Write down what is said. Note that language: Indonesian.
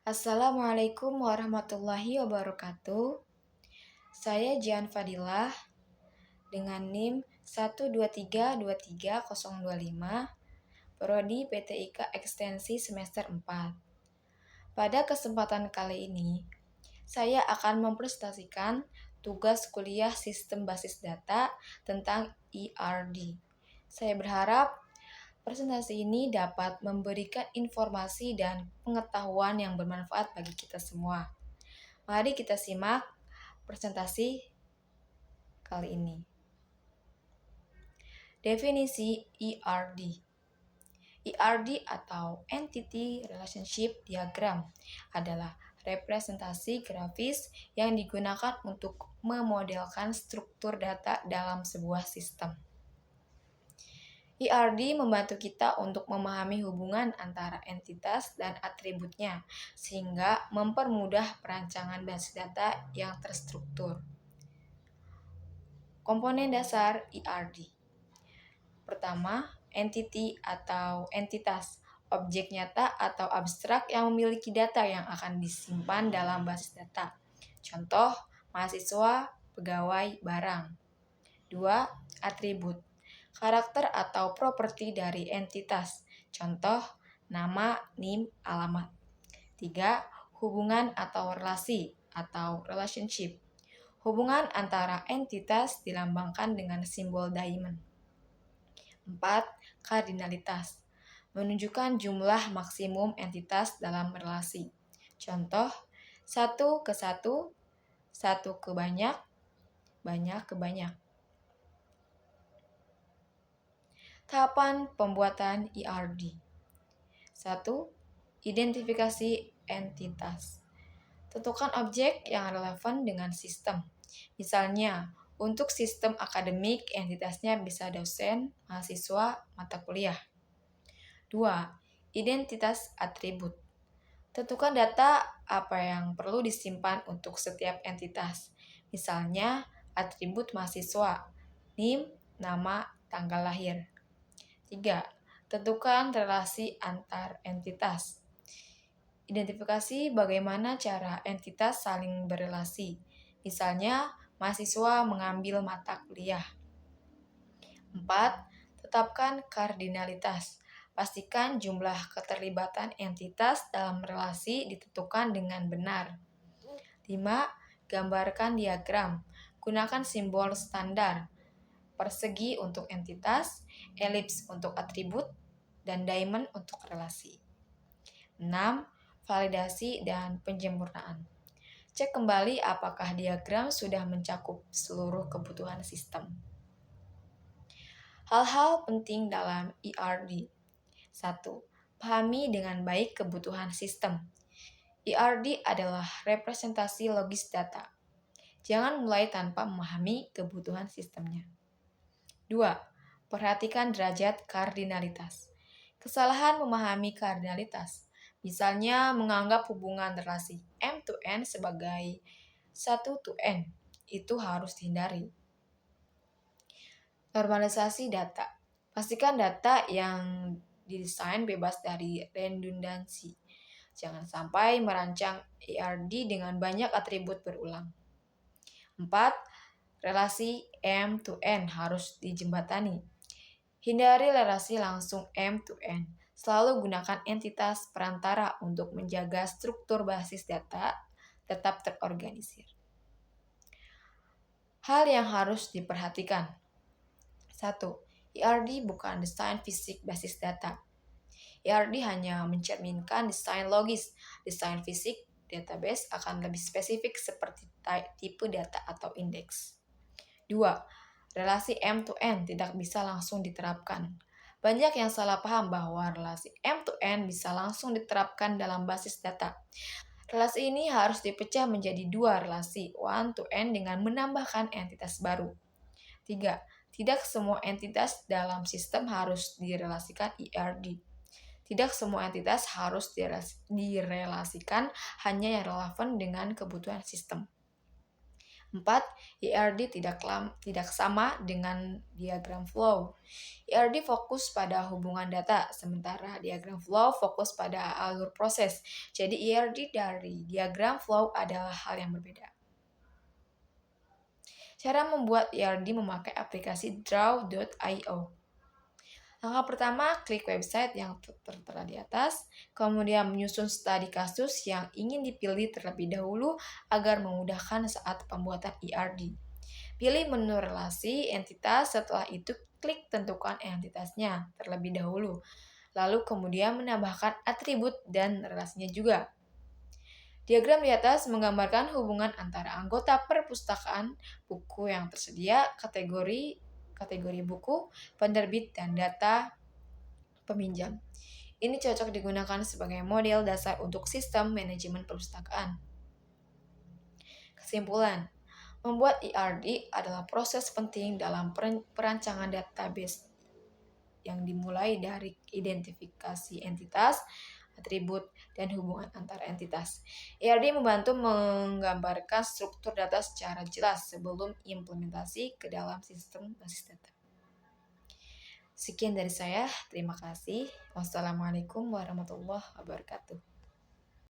Assalamualaikum warahmatullahi wabarakatuh. Saya Jian Fadilah dengan NIM 123230025, Prodi PTIK Ekstensi semester 4. Pada kesempatan kali ini, saya akan mempresentasikan tugas kuliah Sistem Basis Data tentang ERD. Saya berharap presentasi ini dapat memberikan informasi dan pengetahuan yang bermanfaat bagi kita semua. Mari kita simak presentasi kali ini. Definisi ERD. ERD atau Entity Relationship Diagram adalah representasi grafis yang digunakan untuk memodelkan struktur data dalam sebuah sistem. ERD membantu kita untuk memahami hubungan antara entitas dan atributnya, sehingga mempermudah perancangan basis data yang terstruktur. Komponen dasar ERD. Pertama, entity atau entitas, objek nyata atau abstrak yang memiliki data yang akan disimpan dalam basis data. Contoh, mahasiswa, pegawai, barang. 2. Atribut, karakter atau properti dari entitas. Contoh, nama, NIM, alamat. 3. Hubungan atau relasi atau relationship. Hubungan antara entitas dilambangkan dengan simbol diamond. 4. Kardinalitas, menunjukkan jumlah maksimum entitas dalam relasi. Contoh, 1 ke 1, 1 ke banyak, banyak ke banyak. Tahapan pembuatan ERD. 1. Identifikasi entitas. Tentukan objek yang relevan dengan sistem. Misalnya, untuk sistem akademik, entitasnya bisa dosen, mahasiswa, mata kuliah. 2. Identitas atribut. Tentukan data apa yang perlu disimpan untuk setiap entitas. Misalnya, atribut mahasiswa, NIM, nama, tanggal lahir. 3. Tentukan relasi antar entitas. Identifikasi bagaimana cara entitas saling berelasi. Misalnya, mahasiswa mengambil mata kuliah. 4. Tetapkan kardinalitas. Pastikan jumlah keterlibatan entitas dalam relasi ditentukan dengan benar. 5. Gambarkan diagram. Gunakan simbol standar. Persegi untuk entitas, elips untuk atribut, dan diamond untuk relasi. 6. Validasi dan penyempurnaan. Cek kembali apakah diagram sudah mencakup seluruh kebutuhan sistem. Hal-hal penting dalam ERD. 1. Pahami dengan baik kebutuhan sistem. ERD adalah representasi logis data. Jangan mulai tanpa memahami kebutuhan sistemnya. 2. Perhatikan derajat kardinalitas. Kesalahan memahami kardinalitas, misalnya menganggap hubungan relasi M to N sebagai 1 to N, itu harus dihindari. Normalisasi data. Pastikan data yang didesain bebas dari redundansi. Jangan sampai merancang ERD dengan banyak atribut berulang. 4. Relasi M to N harus dijembatani. Hindari relasi langsung M to N. Selalu gunakan entitas perantara untuk menjaga struktur basis data tetap terorganisir. Hal yang harus diperhatikan. 1. ERD bukan desain fisik basis data. ERD hanya mencerminkan desain logis. Desain fisik database akan lebih spesifik seperti tipe data atau indeks. 2. Relasi M to N tidak bisa langsung diterapkan. Banyak yang salah paham bahwa relasi M to N bisa langsung diterapkan dalam basis data. Relasi ini harus dipecah menjadi 2 relasi, one to N dengan menambahkan entitas baru. 3. Tidak semua entitas dalam sistem harus direlasikan ERD. Tidak semua entitas harus direlasikan, hanya yang relevan dengan kebutuhan sistem. 4. ERD tidak sama dengan diagram flow. ERD fokus pada hubungan data, sementara diagram flow fokus pada alur proses. Jadi ERD dari diagram flow adalah hal yang berbeda. Cara membuat ERD memakai aplikasi Draw.io. Langkah pertama, klik website yang tertera di atas, kemudian menyusun studi kasus yang ingin dipilih terlebih dahulu agar memudahkan saat pembuatan ERD. Pilih menu relasi entitas, setelah itu klik tentukan entitasnya terlebih dahulu. Lalu kemudian menambahkan atribut dan relasinya juga. Diagram di atas menggambarkan hubungan antara anggota perpustakaan, buku yang tersedia, kategori buku, penerbit, dan data peminjam. Ini cocok digunakan sebagai model dasar untuk sistem manajemen perpustakaan. Kesimpulan, membuat ERD adalah proses penting dalam perancangan database yang dimulai dari identifikasi entitas, atribut, dan hubungan antar entitas. ERD membantu menggambarkan struktur data secara jelas sebelum implementasi ke dalam sistem basis data. Sekian dari saya, terima kasih. Wassalamualaikum warahmatullahi wabarakatuh.